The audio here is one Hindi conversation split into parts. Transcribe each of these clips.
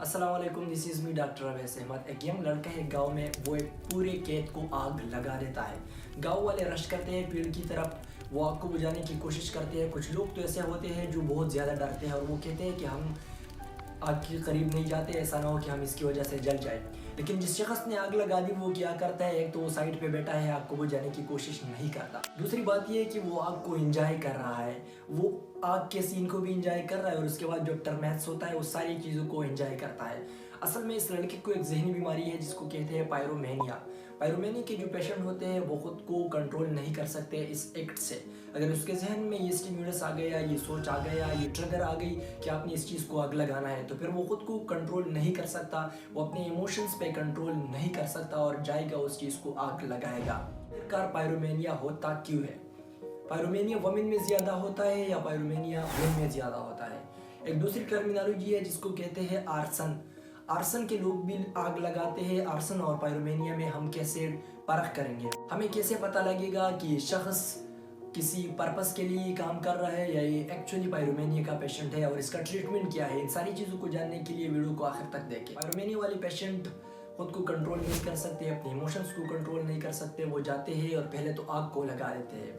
अस्सलाम वालेकुम, this is me doctor Awais Ahmad. एक यंग लड़का है गांव में, वो एक पूरे खेत को आग लगा देता है। गांव वाले रश करते हैं पेड़ की तरफ, वो आग को बुझाने की कोशिश करते हैं। कुछ लोग तो ऐसे होते हैं जो बहुत ज़्यादा डरते हैं और वो कहते हैं कि हम आग के करीब नहीं जाते, ऐसा ना हो कि हम इसकी वजह से जल जाए। लेकिन जिस शख्स ने आग लगा दी वो क्या करता है, एक तो वो साइड पे बैठा है, आग को बुझाने की कोशिश नहीं करता। दूसरी बात ये है कि वो आग को एंजॉय कर रहा है, वो आग के सीन को भी एंजॉय कर रहा है और उसके बाद जो टर्मेट्स होता है वो सारी चीज़ों को एंजॉय करता है। असल में इस लड़के को एक जहनी बीमारी है जिसको कहते हैं पायरोमेनिया। पायरोमेनिया के जो पेशेंट होते हैं वो खुद को कंट्रोल नहीं कर सकते इस एक्ट से। अगर उसके जहन में ये स्टिम्युलस आ गया, ये सोच आ गया, ये ट्रिगर आ गई कि आपने इस चीज़ को आग लगाना है, तो फिर वो खुद को कंट्रोल नहीं कर सकता, वो अपने इमोशंस पे कंट्रोल नहीं कर सकता और जाएगा उस चीज़ को आग लगाएगा। आखिरकार पायरोमेनिया होता क्यों है? पायरोमेनिया वमेन में ज़्यादा होता है या पायरोमेनिया मेन में ज़्यादा होता है? एक दूसरी टर्मिनोलॉजी है जिसको कहते हैं आर्सन। आर्सन के लोग भी आग लगाते हैं। आर्सन और पायरोमेनिया में हम कैसे परख करेंगे? हमें कैसे पता लगेगा कि शख्स किसी पर्पस के लिए काम कर रहा है या ये एक्चुअली पायरोमेनिया का पेशेंट है और इसका ट्रीटमेंट क्या है? इन सारी चीज़ों को जानने के लिए वीडियो को आखिर तक देखें। पायरोमेनिया वाले पेशेंट खुद को कंट्रोल नहीं कर सकते, अपने इमोशंस को कंट्रोल नहीं कर सकते। वो जाते हैं और पहले तो आग को लगा देते हैं।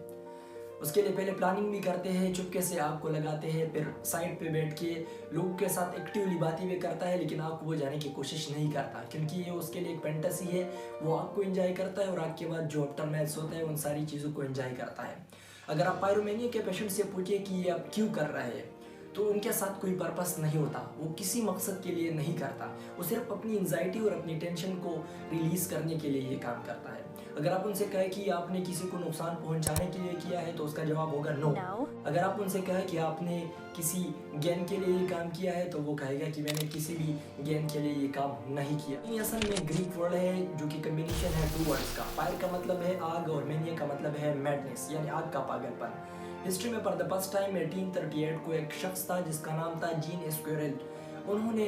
उसके लिए पहले प्लानिंग भी करते हैं, चुपके से आग को लगाते हैं, फिर साइड पे बैठ के लोगों के साथ एक्टिवली बातें भी करता है, लेकिन आग को बुझाने की कोशिश नहीं करता क्योंकि ये उसके लिए एक फैंटेसी है। वो आग को एंजॉय करता है और आग के बाद जो आफ्टरमैथ्स होता है उन सारी चीज़ों को एंजॉय करता है। अगर आप पायरोमेनिया के पेशेंट से पूछिए कि ये आप क्यों कर रहे हैं, तो उनके साथ कोई पर्पस नहीं होता, वो किसी मकसद के लिए नहीं करता, वो सिर्फ अपनी एंजाइटी और अपनी टेंशन को रिलीज करने के लिए ये काम करता है। अगर आप उनसे कहें कि आपने किसी को नुकसान पहुंचाने के लिए किया है तो उसका जवाब होगा नो। अगर आप उनसे कहें कि आपने किसी गेन के लिए ये काम किया है तो वो कहेगा कि मैंने किसी भी गेन के लिए ये काम नहीं किया। ये असल में ग्रीक वर्ड है जो कि कम्बिनेशन है टू वर्ड्स का। फायर का मतलब है आग और मेनिया का मतलब है मैडनेस, यानी आग का पागलपन। हिस्ट्री में फॉर द फर्स्ट टाइम 1838 को एक शख्स था जिसका नाम था जीन एस्क्वेरेल। उन्होंने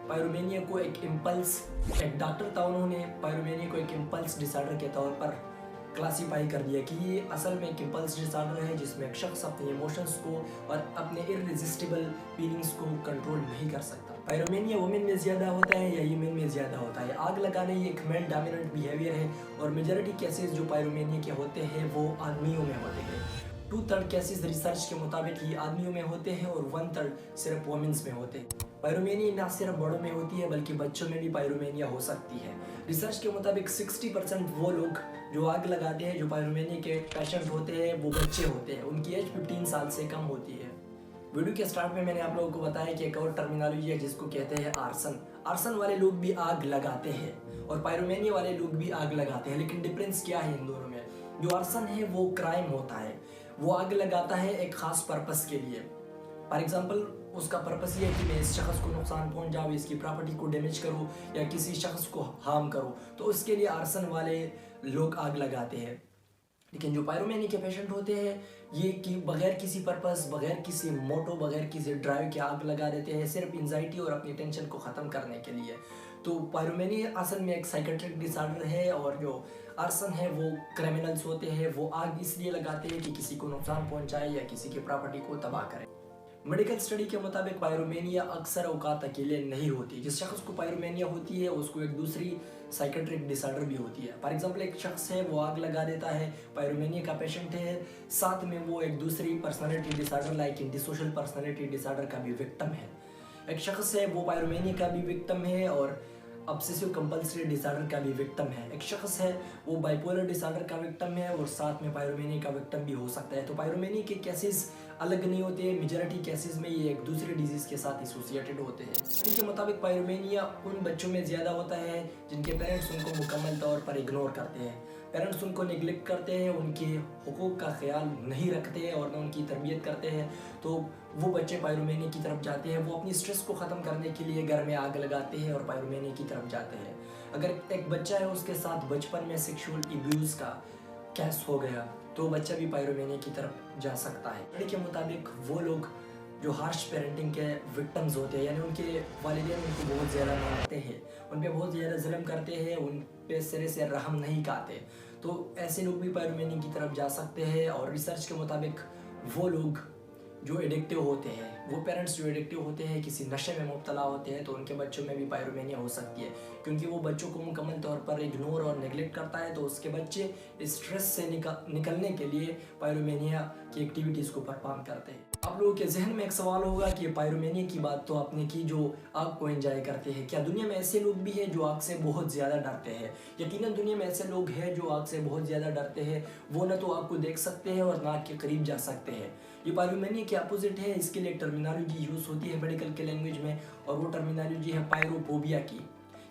पायरोमेनिया को एक एक डॉक्टर था, उन्होंने पायरोमेनिया को एक इम्पल्स डिसऑर्डर के तौर पर क्लासीफाई कर दिया कि ये असल में एक इम्पल्स डिसऑर्डर है जिसमें एक शख्स अपने इमोशंस को और अपने इररेजिस्टिबल फीलिंग्स को कंट्रोल नहीं कर सकता। पायरोमेनिया वुमेन में ज़्यादा होता है या ये मेन में ज़्यादा होता है? आग लगाने ये एक मेल डोमिनेंट बिहेवियर है और मेजॉरिटी केसेस जो पायरोमेनिया के होते हैं वो आदमियों में होते हैं। 2/3 केसेस रिसर्च के मुताबिक ये आदमियों में होते हैं और 1/3 सिर्फ वुमेन्स में होते हैं। पायरोमेनिया ना सिर्फ बड़ों में होती है बल्कि बच्चों में भी पायरोमेनिया हो सकती है। रिसर्च के मुताबिक 60% वो लोग जो आग लगाते हैं, जो पायरोमेनिया के पेशेंट होते हैं, वो बच्चे होते हैं। उनकी एज 15 साल से कम होती है। वीडियो के स्टार्ट में मैंने आप लोगों को बताया कि एक और टर्मिनोलॉजी है जिसको कहते हैं आर्सन। आर्सन वाले लोग भी आग लगाते हैं और पायरोमेनिया वाले लोग भी आग लगाते हैं, लेकिन डिफरेंस क्या है इन दोनों में? जो आर्सन है वो क्राइम होता है, वो आग लगाता है एक खास पर्पस के लिए। फॉर एग्जाम्पल उसका पर्पस ये है कि मैं इस शख्स को नुकसान पहुंचाऊँ, इसकी प्रॉपर्टी को डैमेज करूँ या किसी शख्स को हार्म करूँ, तो उसके लिए आर्सन वाले लोग आग लगाते हैं। लेकिन जो पायरोमेनिया के पेशेंट होते हैं ये कि बगैर किसी पर्पस, बगैर किसी मोटो, बगैर किसी ड्राइव के आग लगा देते हैं, सिर्फ एंजाइटी और अपनी टेंशन को ख़त्म करने के लिए। तो पायरोमेनिया असल में एक साइकेट्रिक डिसऑर्डर है और जो आर्सन है वो क्रिमिनल्स होते हैं, वो आग इसलिए लगाते हैं कि किसी को नुकसान पहुंचाए या किसी की प्रॉपर्टी को तबाह करें। मेडिकल स्टडी के मुताबिक पायरोमेनिया अक्सर औकात अकेले नहीं होती। जिस शख्स को पायरोमेनिया होती है उसको एक दूसरी साइकेट्रिक डिसऑर्डर भी होती है। फॉर एग्जांपल एक शख्स है वो आग लगा देता है, पायरोमेनिया का पेशेंट है, साथ में वो एक दूसरी personality disorder like antisocial personality disorder का भी विक्टिम है। एक शख्स है वो पायरोमेनिया का भी विक्टिम है और ऑब्सेसिव कंपल्सिव डिसऑर्डर का भी विक्टिम है। एक शख्स है वो बाइपोलर डिसऑर्डर का विक्टिम है और साथ में पायरोमेनिया का विक्टिम भी हो सकता है। तो पायरोमेनिया के केसेस अलग नहीं होते, मेजॉरिटी केसेस में ये एक दूसरे डिजीज के साथ एसोसिएटेड होते हैं। स्टडी के मुताबिक पायरोमेनिया उन बच्चों में ज़्यादा होता है जिनके पेरेंट्स उनको मुकम्मल तौर पर इग्नोर करते हैं, पेरेंट्स उनको निगलेक्ट करते हैं, उनके हुकूक का ख्याल नहीं रखते हैं और न उनकी तरबियत करते हैं। तो वो बच्चे पायरोमेनिया की तरफ जाते हैं। वो अपनी स्ट्रेस को ख़त्म करने के लिए घर में आग लगाते हैं और पायरोमेनिया की तरफ जाते हैं। अगर एक बच्चा है उसके साथ बचपन में सेक्सुअल अब्यूज़ का केस हो गया तो बच्चा भी पायरोमेनिया की तरफ जा सकता है। स्टडी के मुताबिक वो लोग जो हार्श पेरेंटिंग के विक्टिम्स होते हैं, यानी उनके वालिदैन उनको बहुत ज़्यादा मारते हैं, उन पर बहुत ज़्यादा जुल्म करते हैं, उन पे सिरे से रहम नहीं खाते, तो ऐसे लोग भी पायरोमेनिया की तरफ जा सकते हैं। और रिसर्च के मुताबिक वो लोग जो एडिक्टिव होते हैं, वो पेरेंट्स जो एडिक्टिव होते हैं, किसी नशे में मुब्तला होते हैं, तो उनके बच्चों में भी पायरोमेनिया हो सकती है, क्योंकि वो बच्चों को मुकम्मल तौर पर इग्नोर और नेगलेक्ट करता है। तो उसके बच्चे स्ट्रेस से निकलने के लिए पायरोमेनिया की एक्टिविटीज़ को परफॉर्म करते हैं। आप लोगों के जहन में एक सवाल होगा कि पायरोमेनिया की बात तो आपने की, जो आग को एंजॉय करते हैं, क्या दुनिया में ऐसे लोग भी हैं जो आग से बहुत ज़्यादा डरते हैं? यकीनन दुनिया में ऐसे लोग हैं जो आग से बहुत ज़्यादा डरते हैं। वो न तो आग को देख सकते हैं और ना आग के करीब जा सकते हैं। ये पायरोमेनिया के अपोजिट है। इसके लिए एक टर्मिनोलॉजी यूज़ होती है मेडिकल के लैंग्वेज में, और वो टर्मिनोलॉजी है पायरोफोबिया की।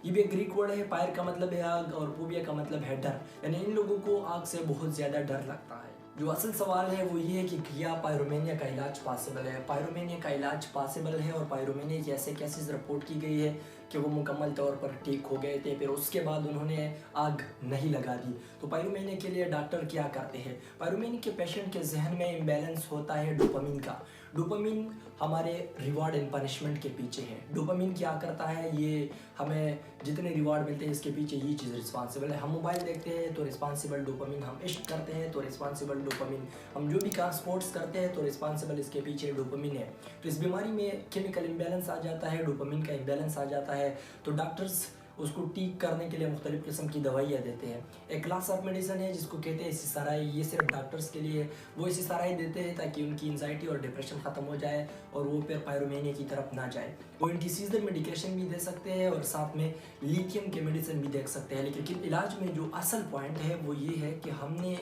ये भी एक ग्रीक वर्ड है। पायर का मतलब है आग और फोबिया का मतलब है डर, यानी इन लोगों को आग से बहुत ज़्यादा डर लगता है। जो असल सवाल है वो ये है कि क्या पायरोमेनिया का इलाज पॉसिबल है? पायरोमेनिया का इलाज पॉसिबल है, और पायरोमेनिया की ऐसे केसेस रिपोर्ट की गई है कि वो मुकम्मल तौर पर ठीक हो गए थे, फिर उसके बाद उन्होंने आग नहीं लगा दी। तो पायरोमेनिया के लिए डॉक्टर क्या करते हैं? पायरोमेनिया के पेशेंट के जहन में इम्बैलेंस होता है डोपामिन का। डोपामिन हमारे रिवार्ड एंड पनिशमेंट के पीछे है। डोपामिन क्या करता है? ये हमें जितने रिवार्ड मिलते हैं इसके पीछे ये चीज़ रिस्पॉन्सिबल है। हम मोबाइल देखते हैं तो रिस्पॉन्सिबल डोपामिन, हम इश्क करते हैं तो रिस्पॉन्सिबल डोपामिन, हम जो भी कार स्पोर्ट्स करते हैं तो रिस्पॉन्सिबल इसके पीछे डोपामिन है। तो इस बीमारी में केमिकल इम्बैलेंस आ जाता है, डोपामिन का इम्बैलेंस आ जाता है। तो डॉक्टर्स उसको ठीक करने के लिए मुख्तलिफ़ किस्म की दवाइयाँ देते हैं। एक क्लास ऑफ मेडिसिन है जिसको कहते हैं एसिसाराई। ये सिर्फ डॉक्टर्स के लिए, वो एसिसाराई देते हैं ताकि उनकी एंजाइटी और डिप्रेशन ख़त्म हो जाए और वो फिर पायरोमेनिया की तरफ ना जाए। वो एंटीसीजल मेडिकेशन भी दे सकते हैं और साथ में लिथियम के मेडिसिन भी दे सकते हैं। लेकिन इलाज में जो असल पॉइंट है वो ये है कि हमने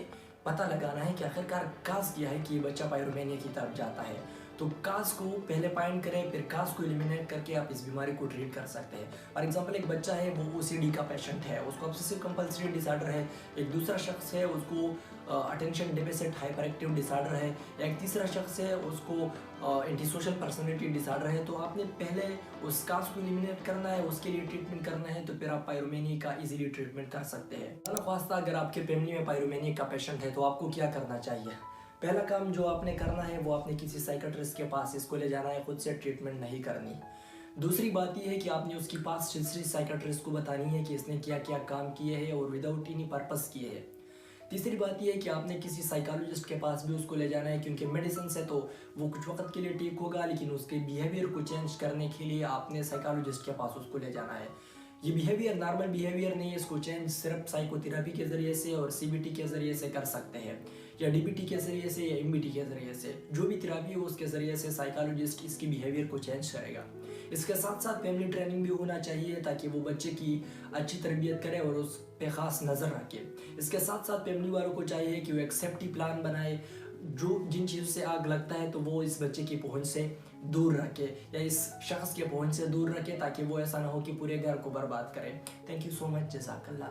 पता लगाना है कि आखिरकार काज क्या है कि ये बच्चा पायरोमेनिया की तरफ जाता है। तो काज को पहले फाइंड करें, फिर काज को एलिमिनेट करके आप इस बीमारी को ट्रीट कर सकते हैं। फॉर एग्जांपल, एक बच्चा है वो ओसीडी का पेशेंट है, उसको ऑब्सेसिव कंपल्सिव डिसऑर्डर है। एक दूसरा शख्स है उसको attention deficit hyper active disorder है। एक तीसरा शख्स है उसको एंटी सोशल पर्सनैलिटी डिसऑर्डर है। तो आपने पहले उस काज को एलिमिनेट करना है, उसके लिए ट्रीटमेंट करना है, तो फिर आप पायरोमेनिया का इजीली ट्रीटमेंट कर सकते हैं। खासा अगर आपके फैमिली में पायरोमेनिया का पेशेंट है तो आपको क्या करना चाहिए? पहला काम जो आपने करना है वो आपने किसी साइकियाट्रिस्ट के पास इसको ले जाना है, खुद से ट्रीटमेंट नहीं करनी। दूसरी बात यह है कि आपने उसकी पास्ट हिस्ट्री साइकियाट्रिस्ट को बतानी है कि इसने क्या क्या काम किए हैं और विदाउट एनी पर्पस किए हैं। तीसरी बात यह है कि आपने किसी साइकोलॉजिस्ट के पास भी उसको ले जाना है, क्योंकि मेडिसिन से तो वो कुछ वक्त के लिए ठीक होगा, लेकिन उसके बिहेवियर को चेंज करने के लिए आपने साइकोलॉजिस्ट के पास उसको ले जाना है। ये बिहेवियर नॉर्मल बिहेवियर नहीं है, इसको चेंज सिर्फ साइकोथेरेपी के ज़रिए से और सीबीटी के ज़रिए से कर सकते हैं, या डीबीटी के ज़रिए से या एमबीटी के ज़रिए से। जो भी थेरेपी हो उसके ज़रिए से साइकोलॉजिस्ट इसकी बिहेवियर को चेंज करेगा। इसके साथ साथ फैमिली ट्रेनिंग भी होना चाहिए ताकि वो बच्चे की अच्छी तरबियत करे और उस पे ख़ास नज़र रखे। इसके साथ साथ फैमिली वालों को चाहिए कि वो एक सेफ्टी प्लान बनाए, जो जिन चीज़ों से आग लगता है तो वो इस बच्चे की पहुंच से दूर रखे या इस शख्स के पहुंच से दूर रखे, ताकि वो ऐसा ना हो कि पूरे घर को बर्बाद करे। थैंक यू सो मच, जज़ाकल्लाह।